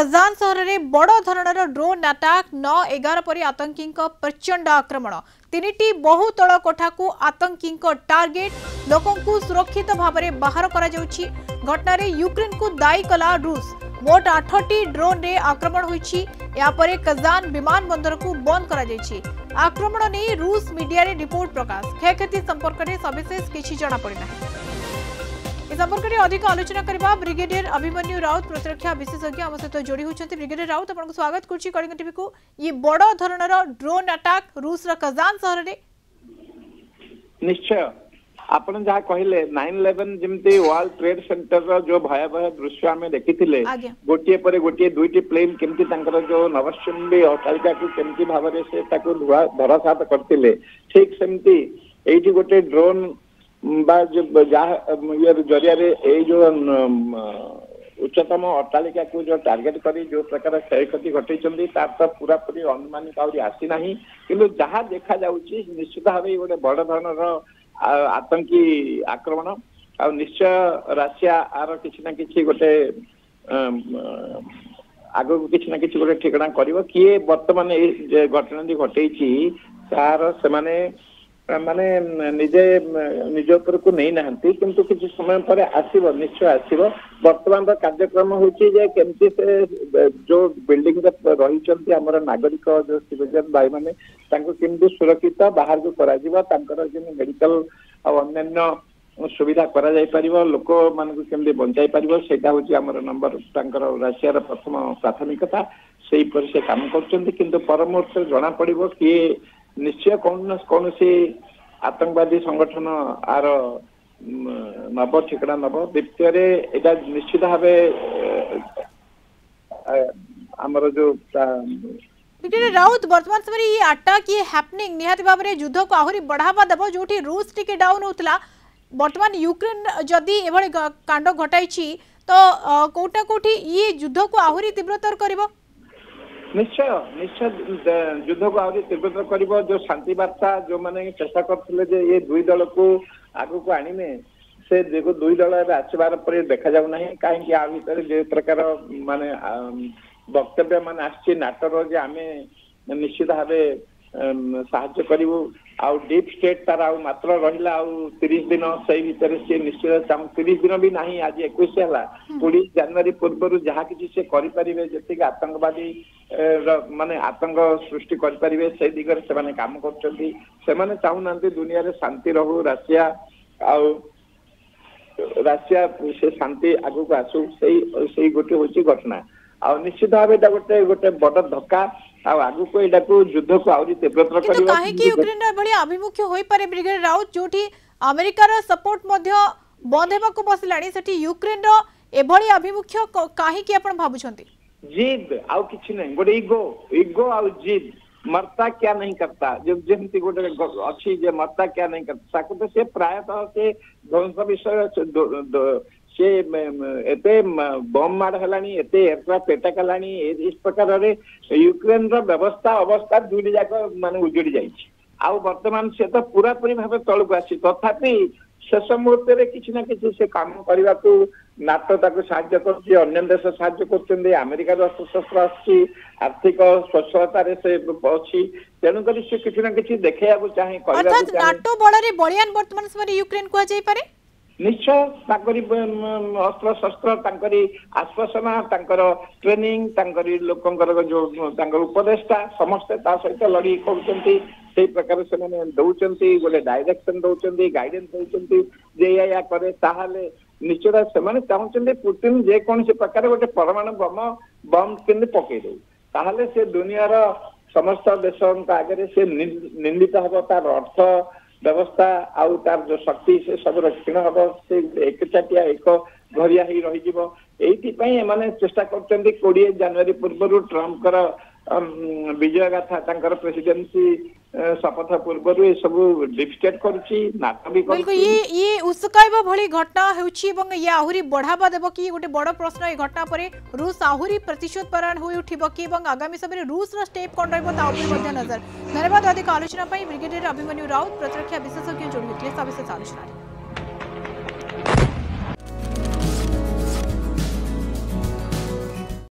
Kazan सहर में बड़ धरणर ड्रोन अटैक 9-11 पर आतंकी प्रचंड आक्रमण 3टी बहुतल कोठा को आतंकी टार्गेट लोकंकु सुरक्षित भाव में बाहर करा जाउछि। घटना रे यूक्रेन को दायी कला रूस। मोट 8टी ड्रोन रे आक्रमण होइछि। या परे कजान विमान बंदर को बंद करा जाइछि। आक्रमण ने रूस मीडिया रे रिपोर्ट प्रकाश। क्षयक्षति संपर्क में सविशेष किछि जଣା पड़ि नाही। इस संपर्क में अधिक आलोचना करबा ब्रिगेडियर अभिमन्यु राउत प्रतिरक्षा विशेषज्ञ आम सहित जोड़ी होती। ब्रिगेडियर राउत आपको स्वागत करुच्ची कलिंग टीवी को। ये बड़ धरणर ड्रोन अटैक रूस कजान सहर रे निश्चय आपण जहाँ कहले 9/11 जमती वर्ल्ड ट्रेड सेंटर जो भयावह दृश्य आम देखी गोटे पर गोटे दुईटी प्लेन केमती जो नवश्चंडी अट्टालिका को केमती भाव से धरासात करते ठीक सेमती एठी गोटे ड्रोन बा जो जरिया जो उच्चतम अट्टालिका को जो टार्गेट करी जो प्रकार क्षयक्षति घटे तार तो पूरा पूरी अनुमानित आसी ना कि जहाँ देखा जाउची निश्चित भाव गोटे बड़ धरणर आतंकी आक्रमण आ निश्चय राशिया आर किसी ना किसी गोटे आग किसी ना किसी गोटे ठिकाना करिवो किए वर्तमान ये घटना घटे तार से माने निजे निज उपर को नहीं नहांती किंतु किसी समय पर आसीबो निश्चय आसीबो। वर्तमान कार्यक्रम होची जे केमती से जो बिल्डिंग रे रही हमर नागरिक जो सिविलियन भाई माने तांको केमती सुरक्षित बाहर को करा जीवा तांकर जे मेडिकल और अन्य सुविधा करा जाय परिबो लोक मान को केमती बंचाई परिबो सेटा होची हमर नंबर तांकर राशिया रा प्रथम प्राथमिकता सेही पर से काम करचंती किंतु परमोर्थ जना पड़िबो कि निश्चय कौन से आतंकवादी संगठन आर नव ठिकड़ा नव द्वितीय निश्चित भाव आमर जो राउत वर्तमान समय ये अटैक ये हैपनिंग निहाती भाव में युद्ध को आहरी बढ़ावा देव जो रूस टिके डाउन होता वर्तमान यूक्रेन जदि एभली कांड घटाई तो कोटा कोठी ये युद्ध को आहरी तीव्रतर करिवो। निश्चय निश्चय युद्ध को आगे तीव्रतर कर जो शांति वार्ता जो मैंने चेष्टा करते ये दुई दल को आग को आने से दुई दल आसबार पर देखा जाऊना कहीं आ भर जो प्रकार माने वक्तव्य मान आटर जे आम निश्चित भाव साहाय्य करूँ आउ डीप स्टेट तार मात्र रहा 30 दिन से भितर सी निश्चित 30 दिन भी नहीं आज 21 है 20 जनवरी पूर्व जहाँ किसी से करें जी आतंकवादी माने आतंक सृष्टि करें से दिगरे से काम कर चाहूना दुनिया रे शांति रहू राशिया राशिया से शांति आगू को आसू से गोटे हूँ घटना आ निश्चित भाव एटा गोटे गोटे बड़ धक्का आगू को एटा को युद्ध को आउरी तीव्रतर करिवो काहे कि यूक्रेन रे भली अभिमुख्य होई पारे ब्रिगेड राउत जोठी अमेरिका रो सपोर्ट मध्य बंद हेबा को बसलाणी सेठी यूक्रेन रो एभली अभिमुख्य काहे कि आपण भाबुछंती जिद आउ किछि नै गोटे ईगो आउ जिद मरता क्या नहीं करता जब जमती गोटे अच्छी जे मरता क्या नहीं करता ताको तो से प्रायतः से ध्वंस विषय से एते बम माड़ हलानी एते एयरक्राफ्ट अटैक हलानी इस प्रकार रे यूक्रेन रो व्यवस्था अवस्था दुई जाक माने उजड़ी जाइछि आ वर्तमान से तो पूरा पूरी भाव तल को आसी तथापि शेष मुहूर्त रे किछि ना किछि से काम करबा को नाटो ताको साहाय्य करछि अन्य देश साहाय्य करछन्ते अमेरिका रो शस्त्र आछि आर्थिक सक्षमता रे से अछि तेनु करी से किछि ना किछि देखैया को चाहे करबा अर्थात नाटो बड़रे बलियान वर्तमान समय यूक्रेन को जाई पारे निश्चय अस्त्र शस्त्र आश्वासना ट्रेनिंग लोकंकर जो उपदेष्टा समस्ते सहित लड़ी कर प्रकार से दौरान गोटे डायरेक्शन दौरान गाइडेंस दौरान जे या करे ताहाले निश्चय से चाहते पुतिन जेकोसी प्रकार गोटे परमाणु बम केमती पकई दे ताहले से दुनियार समस्त देश आगे से निंदित हम तार अर्थ व्यवस्था आउ तार जो शक्ति से सब क्षीण हम से एकचाटिया एक घरिया ही रही माने चेष्टा कर 20 जनवरी पूर्व ट्रम्प विजय गाथा प्रेसिडेंसी शपथ पूर्व ये सब डिस्टेट करुच्ची नाटो भी ये उत्सुकाइबा भली घटना हेउची एवं ये आहुरी बढ़ावा देबो कि गोटे बड़ प्रश्न ए घटना परे रूस आहुरी प्रतिशोध परायण होई उठिबो कि एवं आगामी समय रूस रो स्टेप कोन रहबो ता ऊपर मध्य नजर। धन्यवाद अधिक आलोचना पई ब्रिगेडियर अभिमन्यु राउत प्रतिरक्षा विशेषज्ञ जोड़ी होती है सविशेष आलोचना।